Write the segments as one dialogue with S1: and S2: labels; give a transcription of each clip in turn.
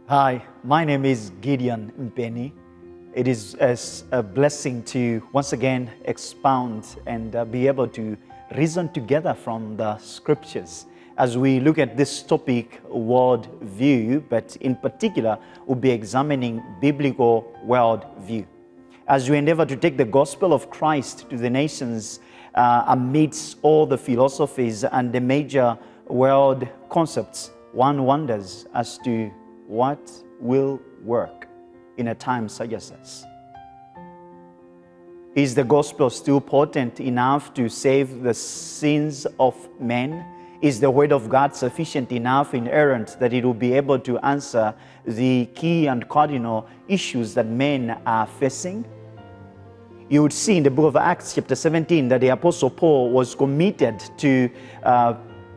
S1: Hi, my name is Gideon Mpeni. It is a blessing to once again expound and be able to reason together from the scriptures as we look at this topic, worldview, but in particular, we'll be examining biblical worldview. As we endeavor to take the gospel of Christ to the nations amidst all the philosophies and the major world concepts, one wonders as to what will work in a time such as this. Is the gospel still potent enough to save the sins of men? Is the word of God sufficient enough, inerrant, that it will be able to answer the key and cardinal issues that men are facing? You would see in the book of Acts chapter 17 that the Apostle Paul was committed to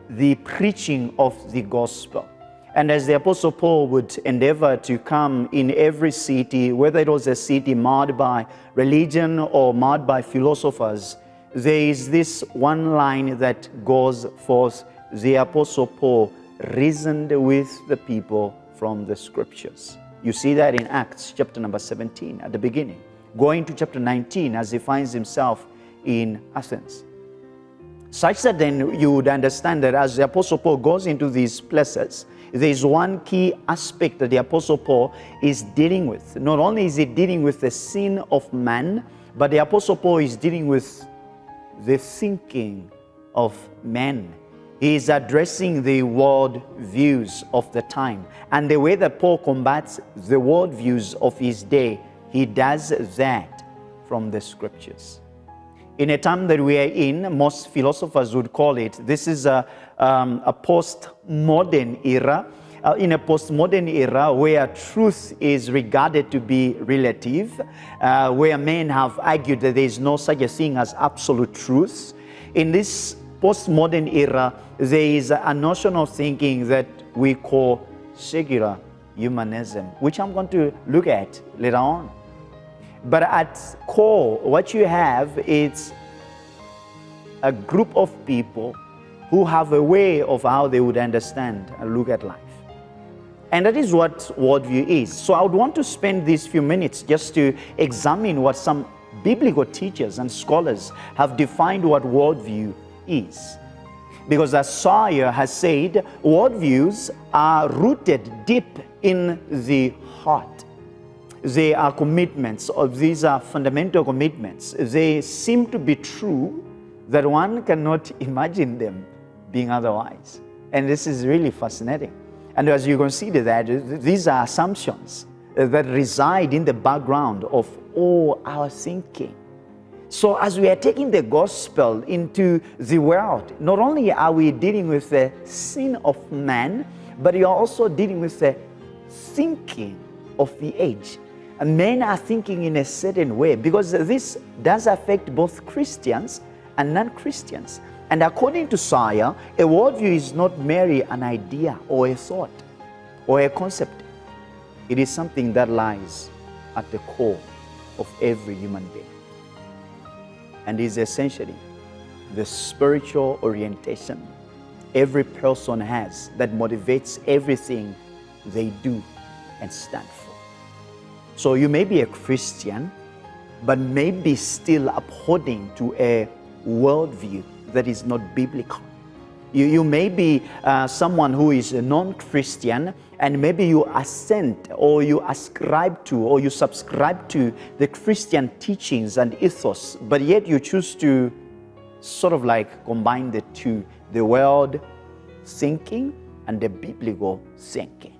S1: the preaching of the gospel. And as the Apostle Paul would endeavor to come in every city, whether it was a city marred by religion or marred by philosophers, there is this one line that goes forth. The Apostle Paul reasoned with the people from the scriptures. You see that in Acts chapter number 17 at the beginning. Going to chapter 19 as he finds himself in Athens. Such that then you would understand that as the Apostle Paul goes into these places, there is one key aspect that the Apostle Paul is dealing with. Not only is he dealing with the sin of man, but the Apostle Paul is dealing with the thinking of men. He is addressing the world views of the time. And the way that Paul combats the world views of his day, he does that from the scriptures. In a time that we are in, most philosophers would call it, this is a postmodern era. In a postmodern era where truth is regarded to be relative, where men have argued that there is no such a thing as absolute truth. In this postmodern era, there is a notion of thinking that we call secular humanism, which I'm going to look at later on. But at core, what you have is a group of people who have a way of how they would understand and look at life. And that is what worldview is. So I would want to spend these few minutes just to examine what some biblical teachers and scholars have defined what worldview is. Because as Sawyer has said, worldviews are rooted deep in the heart. They are commitments, or these are fundamental commitments. They seem to be true that one cannot imagine them being otherwise. And this is really fascinating. And as you consider that, these are assumptions that reside in the background of all our thinking. So as we are taking the gospel into the world, not only are we dealing with the sin of man, but we are also dealing with the thinking of the age. And men are thinking in a certain way because this does affect both Christians and non-Christians. And according to Sawyer, a worldview is not merely an idea or a thought or a concept. It is something that lies at the core of every human being and is essentially the spiritual orientation every person has that motivates everything they do and stand for. So you may be a Christian, but maybe still upholding to a worldview that is not biblical. You may be someone who is a non-Christian, and maybe you assent or you ascribe to or you subscribe to the Christian teachings and ethos, but yet you choose to sort of like combine the two, the world thinking and the biblical thinking.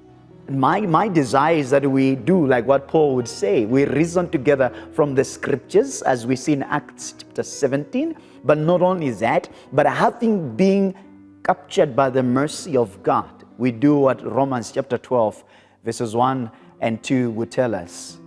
S1: My desire is that we do like what Paul would say. We reason together from the scriptures as we see in Acts chapter 17. But not only that, but having been captured by the mercy of God, we do what Romans chapter 12 verses 1 and 2 would tell us.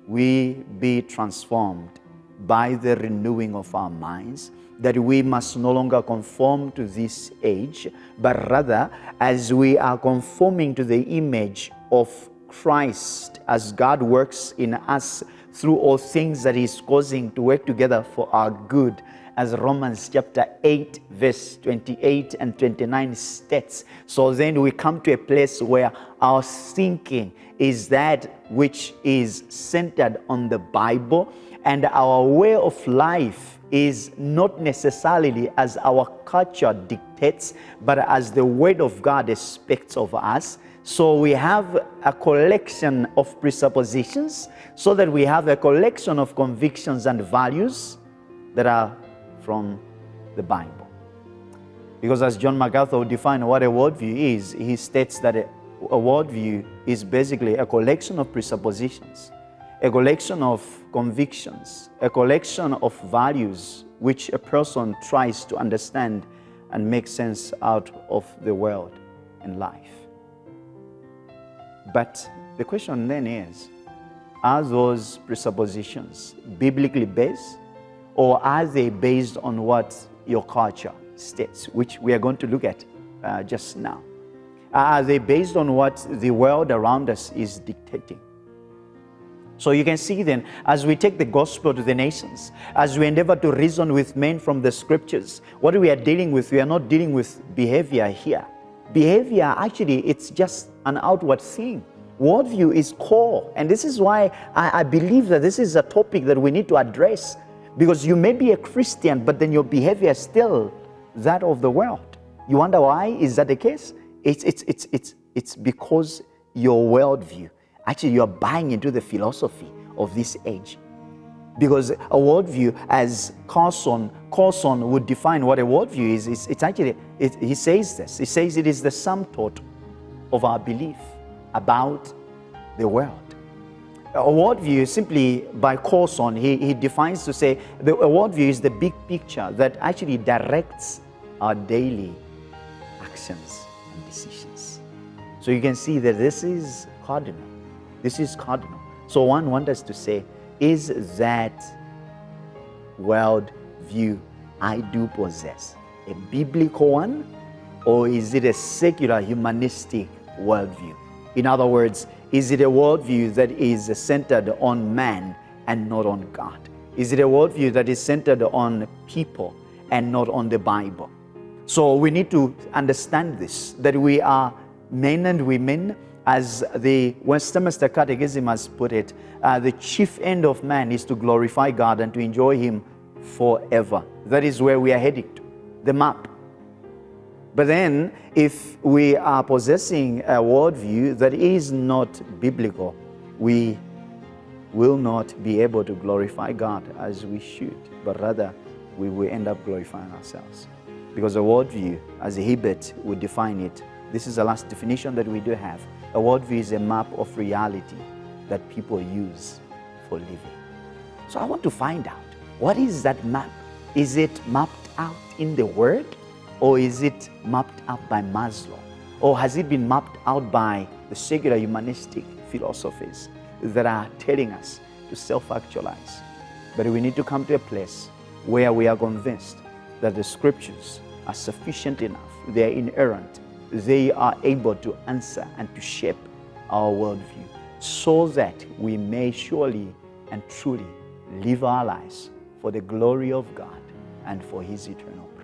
S1: We be transformed by the renewing of our minds, that we must no longer conform to this age, but rather as we are conforming to the image of Christ, as God works in us through all things that He is causing to work together for our good as Romans chapter 8, verse 28 and 29 states. So then we come to a place where our thinking is that which is centered on the Bible, and our way of life is not necessarily as our culture dictates, but as the Word of God expects of us. So we have a collection of presuppositions, so that we have a collection of convictions and values that are from the Bible. Because as John MacArthur would define what a worldview is, he states that a worldview is basically a collection of presuppositions, a collection of convictions, a collection of values which a person tries to understand and make sense out of the world and life. But the question then is, are those presuppositions biblically based, or are they based on what your culture states, which we are going to look at just now? Are they based on what the world around us is dictating? So you can see then, as we take the gospel to the nations, as we endeavor to reason with men from the scriptures, what we are dealing with, we are not dealing with behavior here. Behavior, actually, it's just an outward thing. Worldview is core. And this is why I believe that this is a topic that we need to address. Because you may be a Christian, but then your behavior is still that of the world. You wonder why? Is that the case? It's because your worldview, actually you're buying into the philosophy of this age. Because a worldview, as Carson would define what a worldview is, it's actually, he says this, he says it is the sum total of our belief about the world. A worldview, simply by Carson, he defines to say, a worldview is the big picture that actually directs our daily actions and decisions. So you can see that this is cardinal. This is cardinal. So one wants us to say, is that worldview I do possess a biblical one, or is it a secular humanistic worldview? In other words, is it a worldview that is centered on man and not on God? Is it a worldview that is centered on people and not on the Bible? So we need to understand this, that we are men and women. As the Westminster Catechism has put it, the chief end of man is to glorify God and to enjoy Him forever. That is where we are heading to, the map. But then, if we are possessing a worldview that is not biblical, we will not be able to glorify God as we should, but rather we will end up glorifying ourselves. Because a worldview, as Hibbert would define it, this is the last definition that we do have. A worldview is a map of reality that people use for living. So I want to find out, what is that map? Is it mapped out in the Word? Or is it mapped out by Maslow? Or has it been mapped out by the secular humanistic philosophies that are telling us to self-actualize? But we need to come to a place where we are convinced that the scriptures are sufficient enough, they are inerrant, they are able to answer and to shape our worldview, so that we may surely and truly live our lives for the glory of God and for His eternal praise.